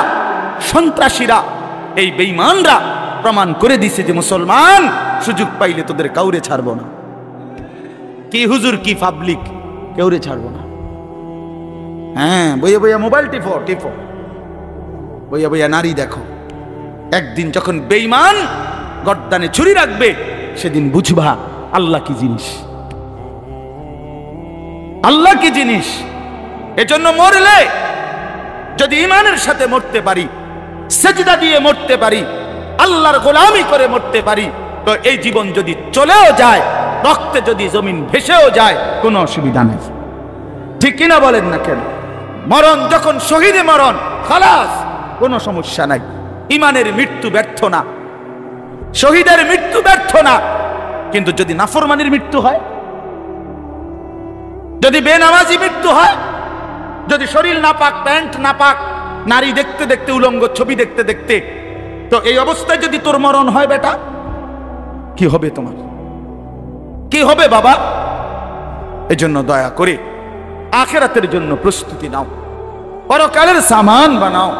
সন্ত্রাসীরা, এই বেঈমানরা প্রমাণ করে দিছে যে মুসলমান সুযোগ পাইলে তোদের কাউরে ছাড়ব না। কি হুজুর, কি পাবলিক, কেউরে ছাড়ব না। হ্যাঁ, বইয়া বইয়া মোবাইল টিপো, টিপো, বইয়া বইয়া নারী দেখো। একদিন যখন বেঈমান গর্দানে ছুরি রাখবে, সেদিন বুঝবা আল্লাহ কি জিনিস, আল্লাহ কি জিনিস। এজন্য মরলে যদি ঈমানের সাথে মরতে পারি, সেজদা দিয়ে মরতে পারি, আল্লাহর গোলামি করে মরতে পারি, তো এই জীবন যদি চলেও যায়, রক্তে যদি জমিন ভেসেও যায়, কোনো অসুবিধা নেই। ঠিক কিনা বলেন না কেন? মরণ যখন শহীদে মরণ, খালাস, কোনো সমস্যা নাই। ঈমানের মৃত্যু ব্যর্থ না, শহীদের মৃত্যু ব্যর্থ না। কিন্তু যদি নাফরমানির মৃত্যু হয়, যদি বেনামাজি মৃত্যু হয়, যদি শরীর নাপাক, প্যান্ট নাপাক, নারী দেখতে দেখতে, উলঙ্গ ছবি দেখতে দেখতে, তো এই অবস্থায় যদি তোর মরণ হয় বেটা, কি হবে তোমার? কি হবে বাবা? এজন্য দয়া করে আখিরাতের জন্য প্রস্তুতি নাও, পরকালের সামান বানাও,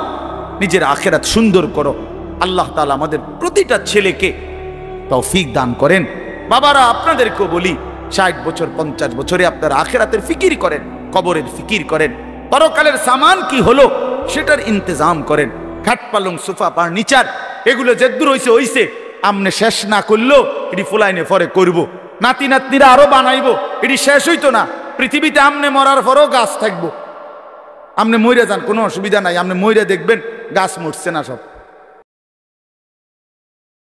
নিজের আখিরাত সুন্দর করো। আল্লাহ তাআলা আমাদের প্রতিটা ছেলেকে তৌফিক দান করেন। বাবারা, আপনাদেরকেও বলি, 60 বছর 50 বছরে আপনারা আখিরাতের ফিকির করেন, কবরের ফিকির করেন, পরকালের সামান কি হলো সেটার ইন্তজাম করেন। খাট পালং, সোফা, ফার্নিচার, এগুলো যেদূর হইছে হইছে, আমনে শেষ না করলেও এটি ফুলাইনে পরে করব, নাতি নাতনিরা আরো বানাইবো, এটি শেষ হইতো না। পৃথিবীতে আমনে মরার পরও গাছ থাকবো। আমনে মইরা যান, কোনো অসুবিধা নাই, আমনে মইরা দেখবেন গাছ মরছে না সব।